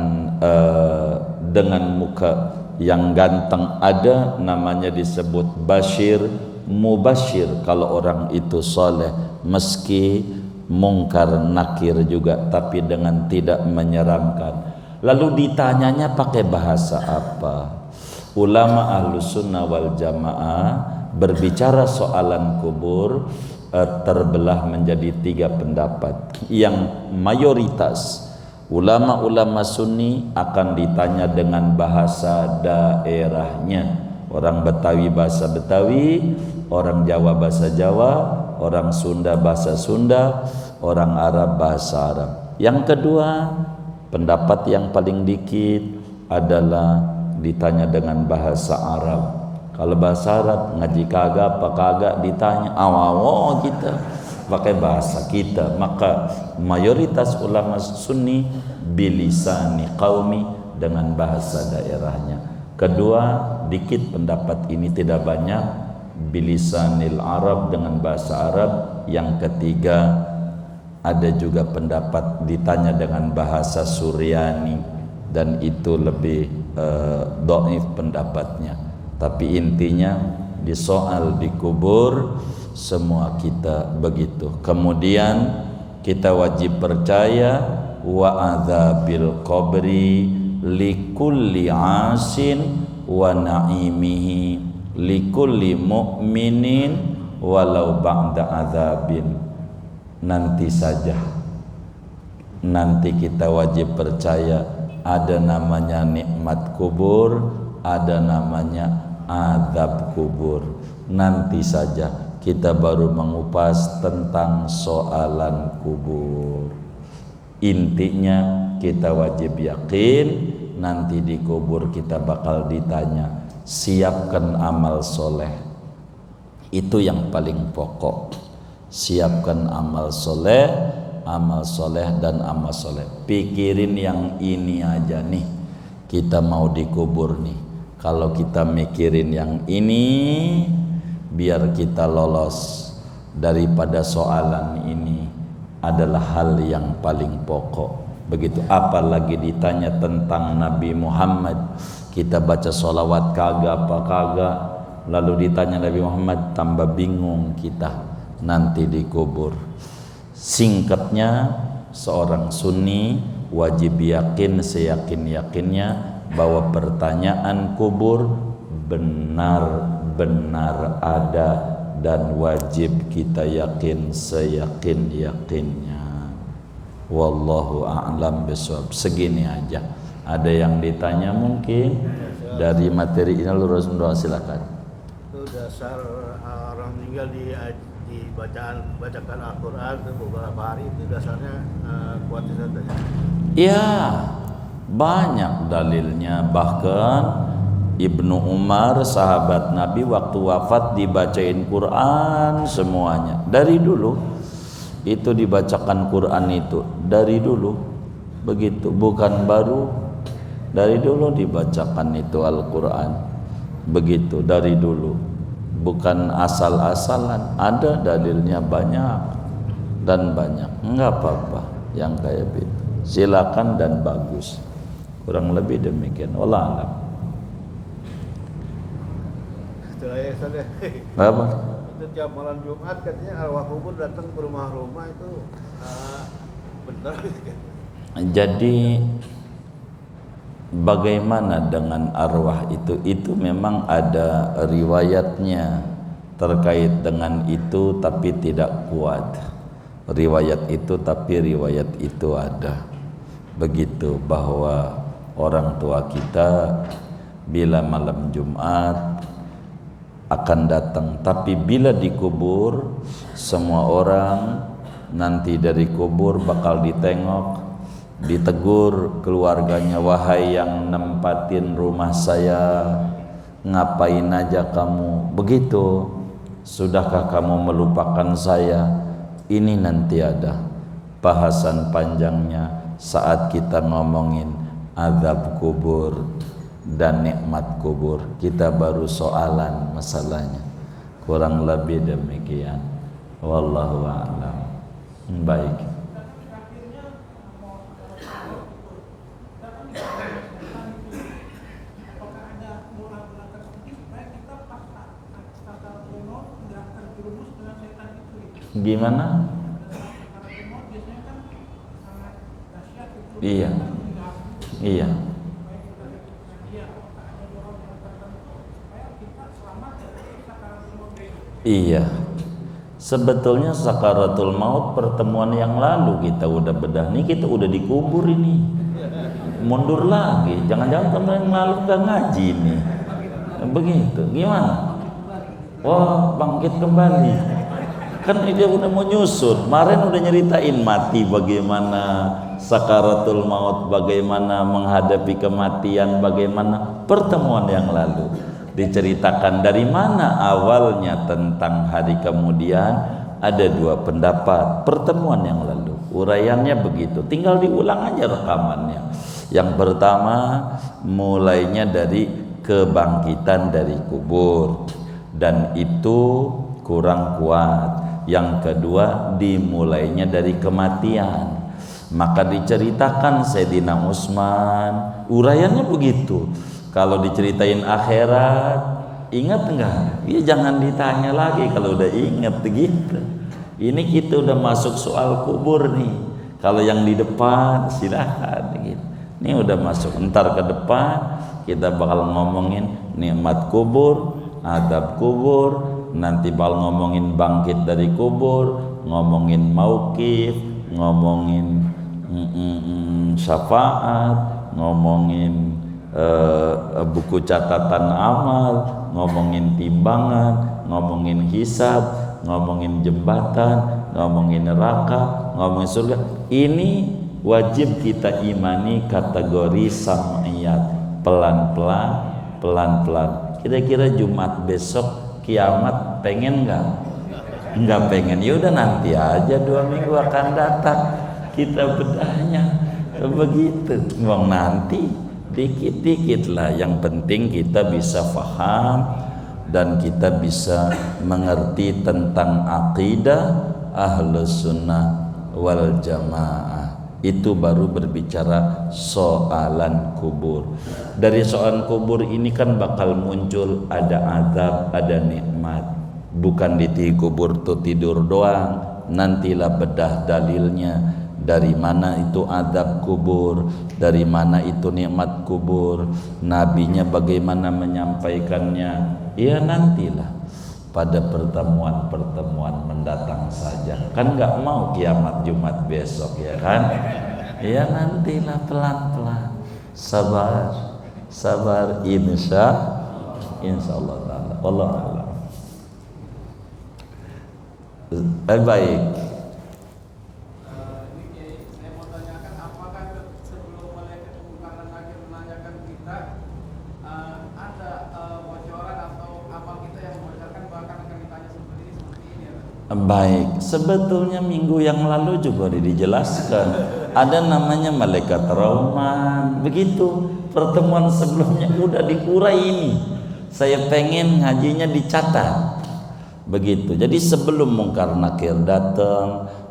dengan muka yang ganteng, ada namanya disebut Bashir Mubashir kalau orang itu soleh, meski Munkar Nakir juga, tapi dengan tidak menyeramkan. Lalu ditanyanya pakai bahasa apa? Ulama Ahlus Sunnah wal Jamaah berbicara soalan kubur terbelah menjadi 3 pendapat. Yang mayoritas ulama-ulama Sunni akan ditanya dengan bahasa daerahnya. Orang Betawi bahasa Betawi, orang Jawa bahasa Jawa, orang Sunda bahasa Sunda, orang Arab bahasa Arab. Yang kedua, pendapat yang paling dikit adalah ditanya dengan bahasa Arab. Kalau bahasa Arab ngaji kagak apa kagak ditanya, awawo kita pakai bahasa kita. Maka mayoritas ulama Sunni bilisani qaumi, dengan bahasa daerahnya. Kedua, dikit pendapat ini, tidak banyak, bilisanil Arab, dengan bahasa Arab. Yang ketiga, ada juga pendapat ditanya dengan bahasa Suryani, dan itu lebih dhaif pendapatnya. Tapi intinya di soal dikubur semua kita begitu. Kemudian kita wajib percaya wa adzabil qabri likulli asin wa naimihi likulli mu'minin walau ba'da adzabin. Nanti saja, nanti kita wajib percaya ada namanya nikmat kubur, ada namanya azab kubur. Nanti saja kita baru mengupas tentang soalan kubur. Intinya kita wajib yakin nanti di kubur kita bakal ditanya. Siapkan amal soleh, itu yang paling pokok. Siapkan amal soleh, amal soleh dan amal soleh. Pikirin yang ini aja nih, kita mau dikubur nih. Kalau kita mikirin yang ini, biar kita lolos daripada soalan ini. adalah hal yang paling pokok. Begitu, apalagi ditanya tentang Nabi Muhammad, kita baca sholawat kagak apa kagak, lalu ditanya Nabi Muhammad, tambah bingung kita nanti dikubur. Singkatnya, seorang Sunni wajib yakin seyakin-yakinnya bahwa pertanyaan kubur benar-benar ada dan wajib kita yakin seyakin-yakinnya. Wallahu a'lam bishawab. Segini aja. Ada yang ditanya mungkin dari materi ini, lurus silakan. Itu dasar orang meninggal bacakan Al-Quran beberapa hari, itu dasarnya kuat saja. Ya, banyak dalilnya. Bahkan Ibnu Umar, sahabat Nabi, waktu wafat dibacain Quran semuanya. Dari dulu itu dibacakan Quran itu, dari dulu begitu, bukan baru. Dari dulu dibacakan itu Al-Quran begitu, dari dulu, bukan asal-asalan. Ada dalilnya banyak dan banyak. Enggak apa-apa yang kayak gitu, silakan dan bagus. Kurang lebih demikian. Wallah alam. Apa? Itu tiap malam Jumat katanya arwah kubur datang ke rumah-rumah itu benar. Jadi bagaimana dengan arwah itu? Itu memang ada riwayatnya terkait dengan itu, tapi tidak kuat riwayat itu, tapi riwayat itu ada begitu, bahwa orang tua kita bila malam Jumat akan datang, tapi bila dikubur semua orang nanti dari kubur bakal ditengok, ditegur keluarganya, wahai yang nempatin rumah saya, ngapain aja kamu begitu, sudahkah kamu melupakan saya? Ini nanti ada bahasan panjangnya saat kita ngomongin azab kubur dan nikmat kubur. Kita baru soalan masalahnya. Kurang lebih demikian. Wallahu a'lam. Baik. Gimana? Iya. Iya. Iya. Sebetulnya sakaratul maut pertemuan yang lalu kita udah bedah nih, kita udah dikubur ini. Mundur lagi. Jangan-jangan teman yang lalu nggak ngaji nih. Begitu. Gimana? Wah, bangkit kembali. Kan dia udah mau nyusun. Kemarin udah nyeritain mati bagaimana, sakaratul maut bagaimana, menghadapi kematian bagaimana. Pertemuan yang lalu diceritakan dari mana awalnya tentang hari kemudian. Ada dua pendapat pertemuan yang lalu, uraiannya begitu, tinggal diulang aja rekamannya. Yang pertama mulainya dari kebangkitan dari kubur, dan itu kurang kuat. Yang kedua dimulainya dari kematian, maka diceritakan Sayyidina Utsman, uraiannya begitu. Kalau diceritain akhirat, ingat enggak? Ya jangan ditanya lagi kalau udah ingat gitu. Ini kita udah masuk soal kubur nih. Kalau yang di depan silahkan gitu. Ini udah masuk, entar ke depan kita bakal ngomongin nikmat kubur, adab kubur, nanti bakal ngomongin bangkit dari kubur, ngomongin mauqif, ngomongin syafaat, ngomongin buku catatan amal, ngomongin timbangan, ngomongin hisab, ngomongin jembatan, ngomongin neraka, ngomongin surga. Ini wajib kita imani kategori sam'iyat, pelan-pelan, pelan-pelan. Kira-kira Jumat besok kiamat pengen nggak? Nggak pengen. Ya udah nanti aja, 2 minggu akan datang kita bedahnya begitu. Bang, nanti dikit-dikit lah. Yang penting kita bisa paham dan kita bisa mengerti tentang akidah Ahlus Sunnah wal jamaah. Itu baru berbicara soalan kubur. Dari soalan kubur ini kan bakal muncul ada azab, ada nikmat. Bukan di kubur tuh tidur doang. Nantilah bedah dalilnya. Dari mana itu azab kubur, dari mana itu nikmat kubur, nabinya bagaimana menyampaikannya. Ya nantilah pada pertemuan-pertemuan mendatang saja. Kan nggak mau kiamat Jumat besok ya kan? Ya nantilah pelan-pelan. Sabar insya Allah taala. Allah a'lam. Baik. Baik, sebetulnya minggu yang lalu juga dijelaskan ada namanya malaikat Rahman. Begitu pertemuan sebelumnya udah dikurai ini. Saya pengen ngajinya dicatat. Begitu. Jadi sebelum Mungkar Nakir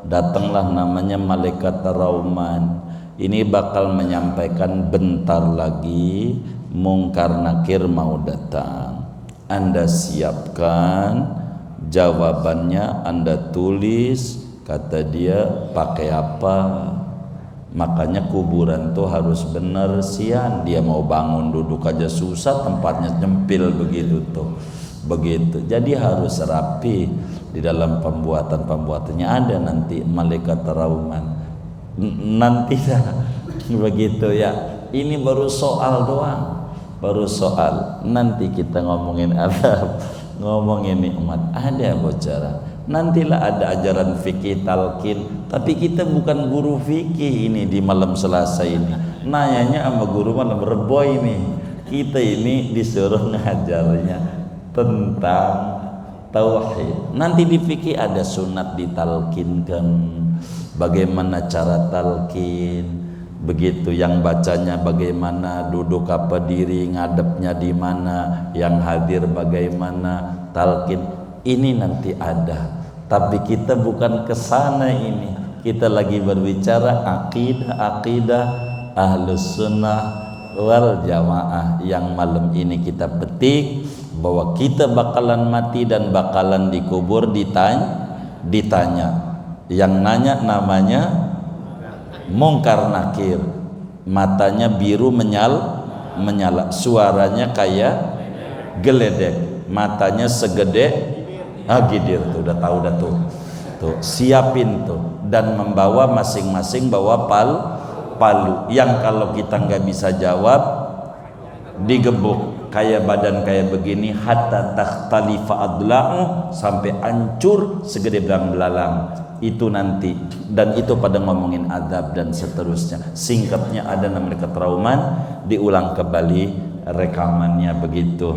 datanglah namanya malaikat Rahman. Ini bakal menyampaikan bentar lagi Mungkar Nakir mau datang. Anda siapkan jawabannya, Anda tulis, kata dia pakai apa. Makanya kuburan tuh harus bener sian. Dia mau bangun duduk aja susah, tempatnya nyempil begitu tuh. Begitu. Jadi harus rapi di dalam pembuatannya. Ada nanti malaikat Rahman. Nanti dah begitu ya. Ini baru soal doang. Baru soal. Nanti kita ngomongin azab, ngomongin nikmat, ada bocoran. Nantilah ada ajaran fikih talqin, tapi kita bukan guru fikih ini di malam Selasa ini. Nanyanya sama guru malam Rebo ini. Kita ini disuruh ngajarnya tentang tauhid. Nanti di fikih ada sunat ditalkinkan, bagaimana cara talqin. Begitu, yang bacanya bagaimana, duduk apa diri, ngadepnya di mana, yang hadir bagaimana, talqin. Ini nanti ada. Tapi kita bukan kesana ini. Kita lagi berbicara akidah Ahlus Sunnah wal Jamaah yang malam ini kita petik bahwa kita bakalan mati dan bakalan dikubur, ditanya. Yang nanya namanya Mungkar Nakir, matanya biru menyala, suaranya kayak geledek, matanya segede gidir tuh, udah tahu dah tuh. Siapin tuh, dan membawa masing-masing bawa palu yang kalau kita nggak bisa jawab digebuk kayak badan kayak begini hatta takhtalifa adla'u, sampai hancur segede belang-belalang. Itu nanti, dan itu pada ngomongin azab dan seterusnya. Singkatnya ada namanya ketrauman, diulang kembali rekamannya begitu.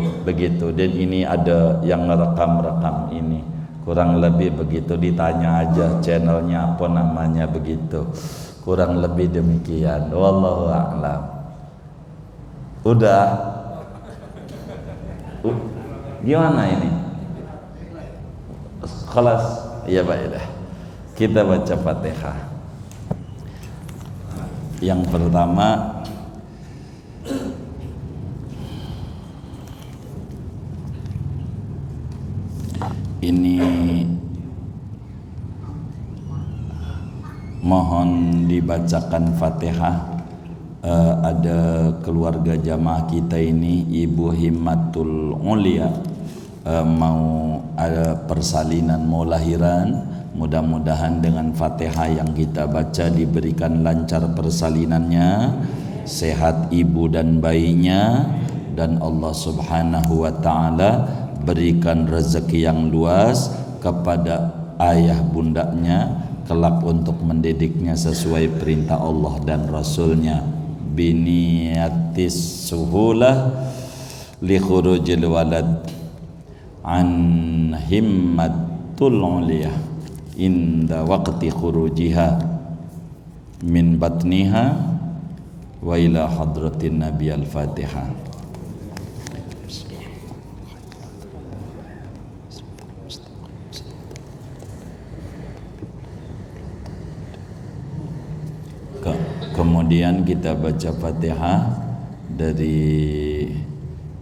Dan ini ada yang ngerekam ini, kurang lebih begitu. Ditanya aja channelnya apa namanya begitu, kurang lebih demikian. Wallahu a'lam. Udah gimana ini? Kelas ya baiklah. Kita baca Fatihah. Yang pertama ini mohon dibacakan Fatihah. Ada keluarga jamaah kita ini, Ibu Himmatul Ulia, mau ada persalinan, mau lahiran. Mudah-mudahan dengan Fatihah yang kita baca diberikan lancar persalinannya, sehat ibu dan bayinya, dan Allah Subhanahu wa taala berikan rezeki yang luas kepada ayah bundanya kelak untuk mendidiknya sesuai perintah Allah dan Rasulnya. Biniatis suhulah li khurujil walad an himmatul uliyah inda waqti khurujiha min batniha wa ila hadratin Nabi al-Fatihah. Kemudian kita baca Fatihah dari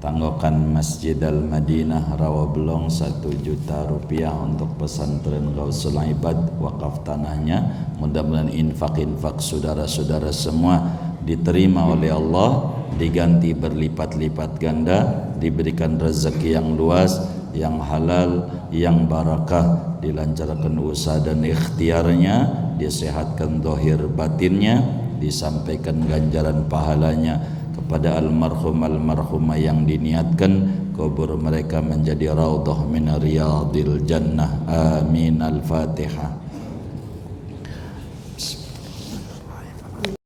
tanggokan Masjid Al-Madinah Rawabelong 1 juta rupiah untuk pesantren Gausul Ibad, wakaf tanahnya. Mudah-mudahan infak-infak saudara-saudara semua diterima oleh Allah, diganti berlipat-lipat ganda, diberikan rezeki yang luas, yang halal, yang barakah, dilancarkan usaha dan ikhtiarnya, disehatkan zahir batinnya, disampaikan ganjaran pahalanya kepada almarhumah yang diniatkan kubur mereka menjadi raudhah min riyadil jannah. Amin. Al-Fatihah.